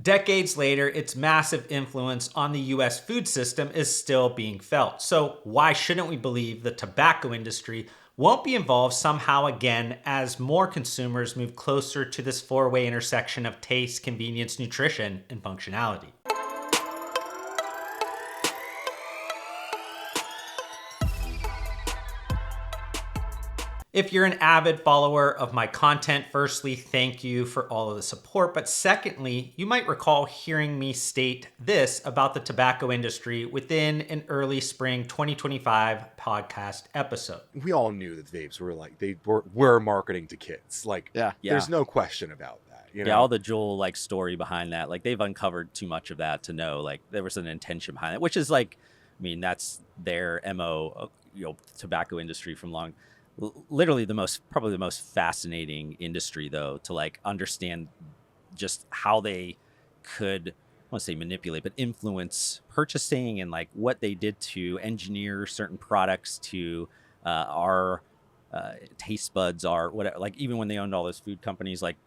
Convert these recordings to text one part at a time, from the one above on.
Decades later, its massive influence on the US food system is still being felt. So why shouldn't we believe the tobacco industry won't be involved somehow again as more consumers move closer to this four-way intersection of taste, convenience, nutrition, and functionality? If you're an avid follower of my content, firstly, thank you for all of the support. But secondly, you might recall hearing me state this about the tobacco industry within an early spring 2025 podcast episode. We all knew that vapes were like, they were marketing to kids. Like, there's no question about that. You know? Yeah, all the Juul like story behind that, like they've uncovered too much of that to know like there was an intention behind it, which is like, I mean, that's their MO, tobacco industry from long. Literally probably the most fascinating industry though, to like understand just how they could, I want to say manipulate, but influence purchasing and like what they did to engineer certain products to our taste buds, are whatever, like even when they owned all those food companies, like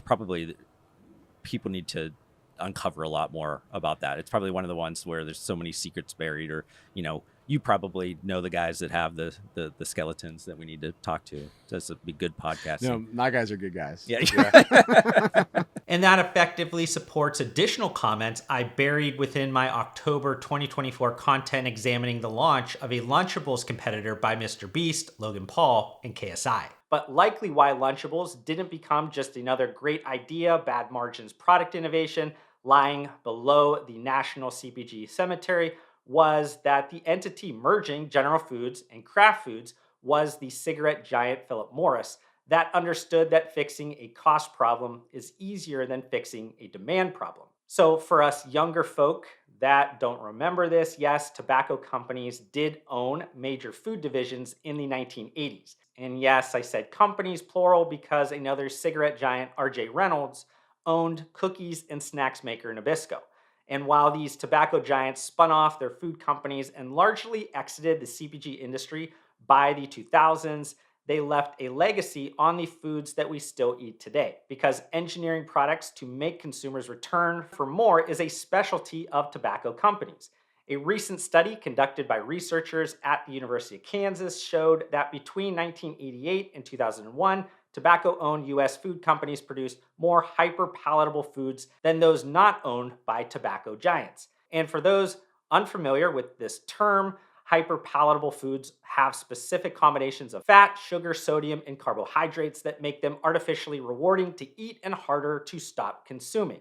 probably people need to uncover a lot more about that. It's probably one of the ones where there's so many secrets buried, or you probably know the guys that have the skeletons that we need to talk to. That's a good podcast. No, my guys are good guys. Yeah. And that effectively supports additional comments I buried within my October 2024 content examining the launch of a Lunchables competitor by Mr. Beast, Logan Paul, and KSI. But likely why Lunchables didn't become just another great idea, bad margins product innovation lying below the national CPG cemetery was that the entity merging General Foods and Kraft Foods was the cigarette giant Philip Morris that understood that fixing a cost problem is easier than fixing a demand problem. So for us younger folk that don't remember this, yes, tobacco companies did own major food divisions in the 1980s. And yes, I said companies plural because another cigarette giant, R.J. Reynolds, owned cookies and snacks maker Nabisco. And while these tobacco giants spun off their food companies and largely exited the CPG industry by the 2000s, they left a legacy on the foods that we still eat today, because engineering products to make consumers return for more is a specialty of tobacco companies. A recent study conducted by researchers at the University of Kansas showed that between 1988 and 2001, tobacco-owned U.S. food companies produced more hyper-palatable foods than those not owned by tobacco giants. And for those unfamiliar with this term, hyper-palatable foods have specific combinations of fat, sugar, sodium, and carbohydrates that make them artificially rewarding to eat and harder to stop consuming.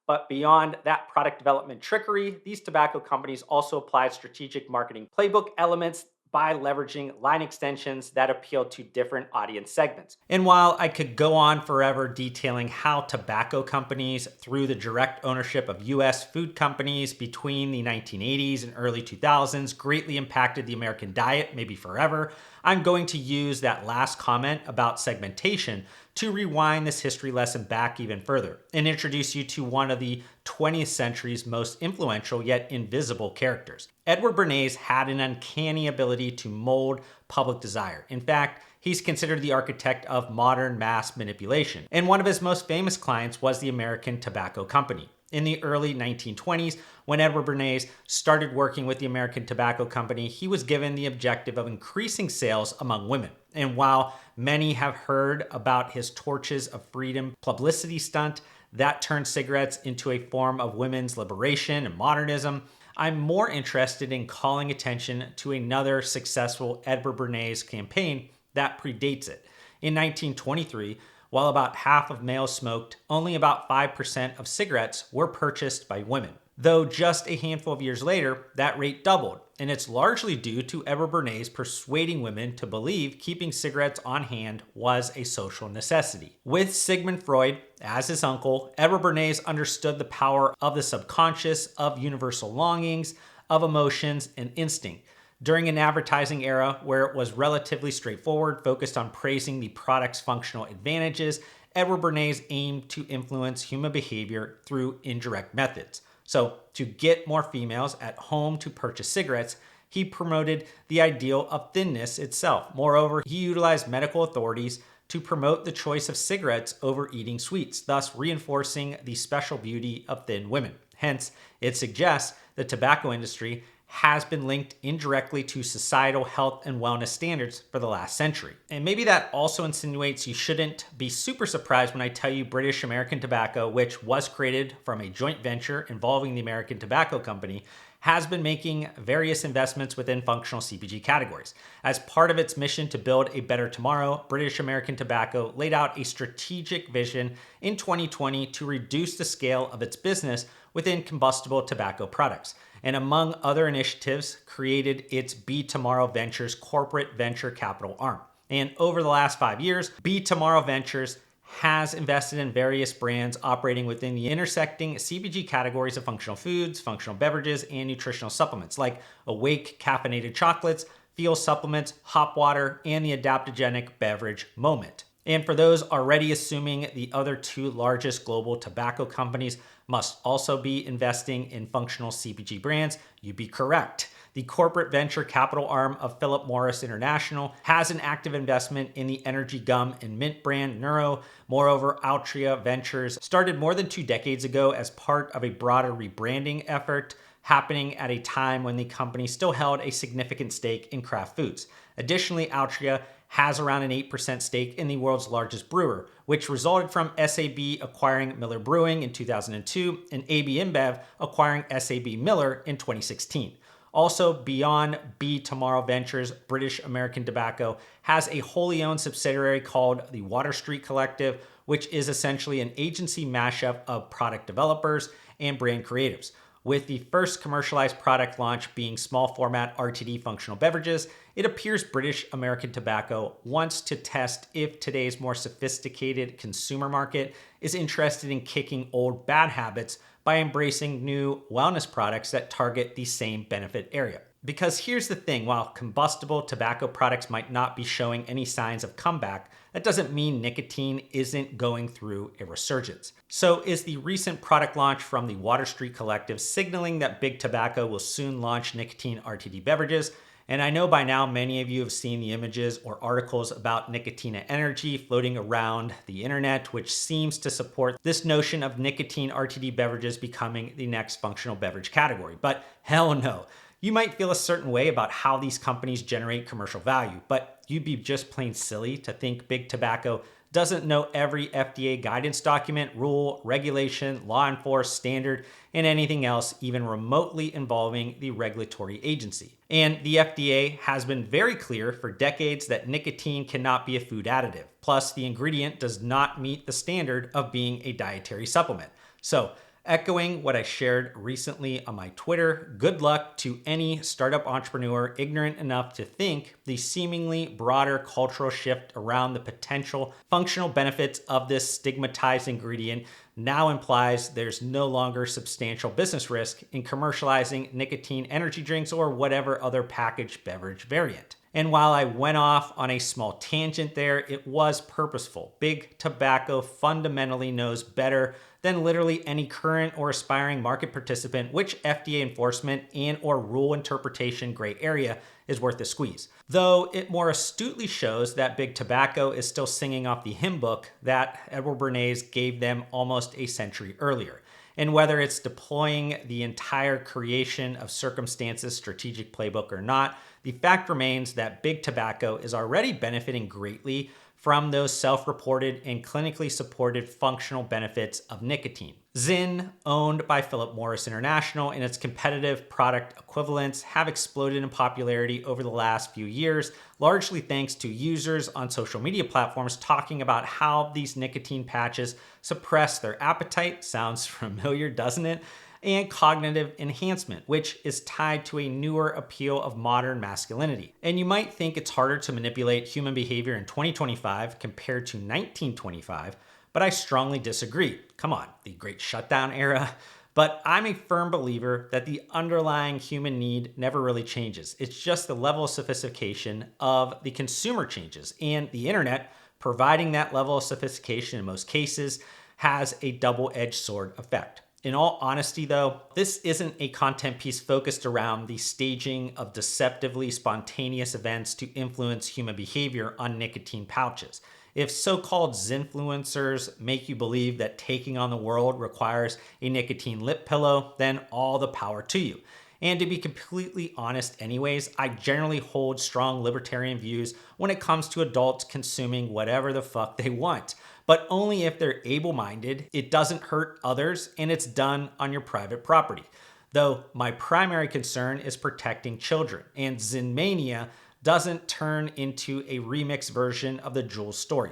But beyond that product development trickery, these tobacco companies also applied strategic marketing playbook elements by leveraging line extensions that appeal to different audience segments. And while I could go on forever detailing how tobacco companies, through the direct ownership of US food companies between the 1980s and early 2000s, greatly impacted the American diet, maybe forever, I'm going to use that last comment about segmentation to rewind this history lesson back even further and introduce you to one of the 20th century's most influential yet invisible characters. Edward Bernays had an uncanny ability to mold public desire. In fact, he's considered the architect of modern mass manipulation, and one of his most famous clients was the American Tobacco Company. In the early 1920s, when Edward Bernays started working with the American Tobacco Company, he was given the objective of increasing sales among women. And while many have heard about his Torches of Freedom publicity stunt that turned cigarettes into a form of women's liberation and modernism, I'm more interested in calling attention to another successful Edward Bernays campaign that predates it. In 1923, while about half of males smoked, only about 5% of cigarettes were purchased by women. Though just a handful of years later, that rate doubled, and it's largely due to Edward Bernays persuading women to believe keeping cigarettes on hand was a social necessity. With Sigmund Freud as his uncle, Edward Bernays understood the power of the subconscious, of universal longings, of emotions, and instinct. During an advertising era where it was relatively straightforward, focused on praising the product's functional advantages, Edward Bernays aimed to influence human behavior through indirect methods. So, to get more females at home to purchase cigarettes, he promoted the ideal of thinness itself. Moreover, he utilized medical authorities to promote the choice of cigarettes over eating sweets, thus reinforcing the special beauty of thin women. Hence, it suggests the tobacco industry has been linked indirectly to societal health and wellness standards for the last century. And maybe that also insinuates you shouldn't be super surprised when I tell you British American Tobacco, which was created from a joint venture involving the American Tobacco Company, has been making various investments within functional CPG categories. As part of its mission to build a better tomorrow, British American Tobacco laid out a strategic vision in 2020 to reduce the scale of its business within combustible tobacco products, and among other initiatives, created its Be Tomorrow Ventures corporate venture capital arm. And over the last 5 years, Be Tomorrow Ventures has invested in various brands operating within the intersecting CPG categories of functional foods, functional beverages, and nutritional supplements like Awake caffeinated chocolates, Feel supplements, Hop Water, and the adaptogenic beverage Moment. And for those already assuming the other two largest global tobacco companies must also be investing in functional CPG brands, you'd be correct. The corporate venture capital arm of Philip Morris International has an active investment in the energy gum and mint brand Neuro. Moreover, Altria Ventures started more than 2 decades ago as part of a broader rebranding effort happening at a time when the company still held a significant stake in Kraft Foods. Additionally, Altria has around an 8% stake in the world's largest brewer, which resulted from SAB acquiring Miller Brewing in 2002 and AB InBev acquiring SAB Miller in 2016. Also, beyond Be Tomorrow Ventures, British American Tobacco has a wholly owned subsidiary called the Water Street Collective, which is essentially an agency mashup of product developers and brand creatives, with the first commercialized product launch being small format RTD functional beverages. It appears British American Tobacco wants to test if today's more sophisticated consumer market is interested in kicking old bad habits by embracing new wellness products that target the same benefit area. Because here's the thing, while combustible tobacco products might not be showing any signs of comeback, that doesn't mean nicotine isn't going through a resurgence. So is the recent product launch from the Water Street Collective signaling that Big Tobacco will soon launch nicotine RTD beverages? And I know by now many of you have seen the images or articles about Nicotine Energy floating around the internet, which seems to support this notion of nicotine RTD beverages becoming the next functional beverage category. But hell no. You might feel a certain way about how these companies generate commercial value, but you'd be just plain silly to think Big Tobacco doesn't know every FDA guidance document, rule, regulation, law enforced standard, and anything else even remotely involving the regulatory agency. And the FDA has been very clear for decades that nicotine cannot be a food additive. Plus, the ingredient does not meet the standard of being a dietary supplement. So, echoing what I shared recently on my Twitter, good luck to any startup entrepreneur ignorant enough to think the seemingly broader cultural shift around the potential functional benefits of this stigmatized ingredient now implies there's no longer substantial business risk in commercializing nicotine energy drinks or whatever other packaged beverage variant. And while I went off on a small tangent there, it was purposeful. Big Tobacco fundamentally knows better than literally any current or aspiring market participant which FDA enforcement and or rule interpretation gray area is worth the squeeze. Though it more astutely shows that Big Tobacco is still singing off the hymn book that Edward Bernays gave them almost a century earlier. And whether it's deploying the entire creation of circumstances strategic playbook or not, the fact remains that Big Tobacco is already benefiting greatly from those self-reported and clinically supported functional benefits of nicotine. Zyn, owned by Philip Morris International, and its competitive product equivalents have exploded in popularity over the last few years, largely thanks to users on social media platforms talking about how these nicotine patches suppress their appetite. Sounds familiar, doesn't it? And cognitive enhancement, which is tied to a newer appeal of modern masculinity. And you might think it's harder to manipulate human behavior in 2025 compared to 1925, but I strongly disagree. Come on, the Great Shutdown era. But I'm a firm believer that the underlying human need never really changes. It's just the level of sophistication of the consumer changes, and the internet, providing that level of sophistication in most cases, has a double-edged sword effect. In all honesty, though, this isn't a content piece focused around the staging of deceptively spontaneous events to influence human behavior on nicotine pouches. If so-called zinfluencers make you believe that taking on the world requires a nicotine lip pillow, then all the power to you. And to be completely honest anyways, I generally hold strong libertarian views when it comes to adults consuming whatever the fuck they want. But only if they're able-minded, it doesn't hurt others, and it's done on your private property. Though my primary concern is protecting children, and Zinmania doesn't turn into a remix version of the Juul story.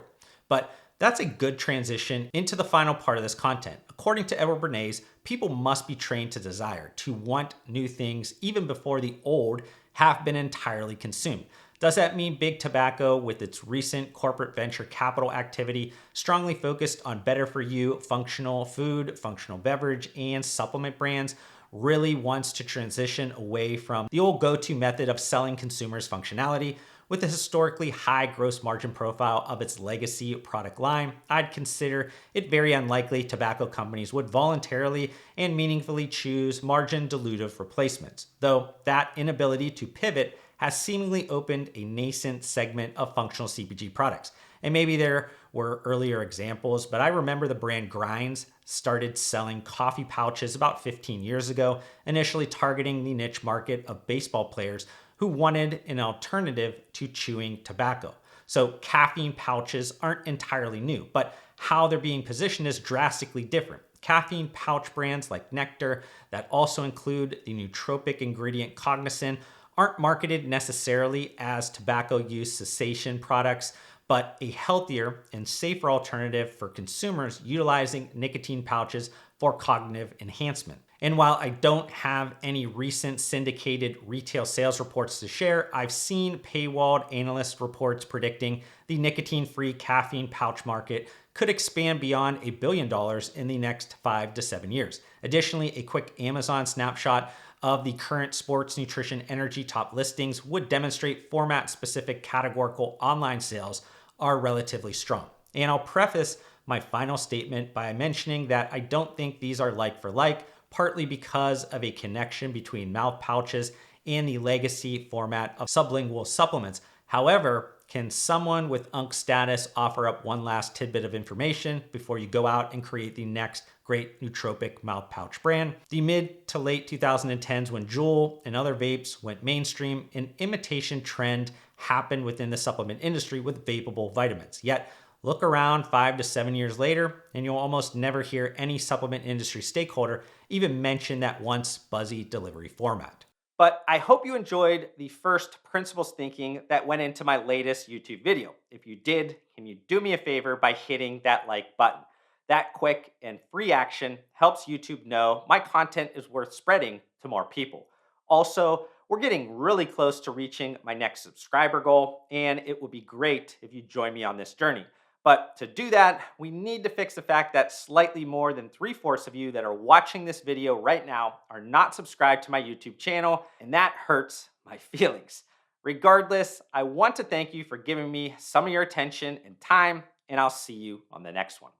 But that's a good transition into the final part of this content. According to Edward Bernays, people must be trained to desire, to want new things even before the old have been entirely consumed. Does that mean big tobacco, with its recent corporate venture capital activity strongly focused on better for you functional food, functional beverage, and supplement brands, really wants to transition away from the old go-to method of selling consumers functionality? With the historically high gross margin profile of its legacy product line, I'd consider it very unlikely tobacco companies would voluntarily and meaningfully choose margin dilutive replacements, though that inability to pivot has seemingly opened a nascent segment of functional CPG products. And maybe there were earlier examples, but I remember the brand Grinds started selling coffee pouches about 15 years ago, initially targeting the niche market of baseball players who wanted an alternative to chewing tobacco. So caffeine pouches aren't entirely new, but how they're being positioned is drastically different. Caffeine pouch brands like Nectar, that also include the nootropic ingredient Cognizant, aren't marketed necessarily as tobacco use cessation products, but a healthier and safer alternative for consumers utilizing nicotine pouches for cognitive enhancement. And while I don't have any recent syndicated retail sales reports to share, I've seen paywalled analyst reports predicting the nicotine-free caffeine pouch market could expand beyond $1 billion in the next 5 to 7 years. Additionally, a quick Amazon snapshot of the current sports nutrition energy top listings would demonstrate format-specific categorical online sales are relatively strong. And I'll preface my final statement by mentioning that I don't think these are like for like, partly because of a connection between mouth pouches and the legacy format of sublingual supplements. However, can someone with UNC status offer up one last tidbit of information before you go out and create the next great nootropic mouth pouch brand? The mid to late 2010s, when Juul and other vapes went mainstream, an imitation trend happened within the supplement industry with vapable vitamins. Yet, look around 5 to 7 years later, and you'll almost never hear any supplement industry stakeholder even mention that once buzzy delivery format. But I hope you enjoyed the first principles thinking that went into my latest YouTube video. If you did, can you do me a favor by hitting that like button? That quick and free action helps YouTube know my content is worth spreading to more people. Also, we're getting really close to reaching my next subscriber goal, and it would be great if you join me on this journey. But to do that, we need to fix the fact that slightly more than 3/4 of you that are watching this video right now are not subscribed to my YouTube channel, and that hurts my feelings. Regardless, I want to thank you for giving me some of your attention and time, and I'll see you on the next one.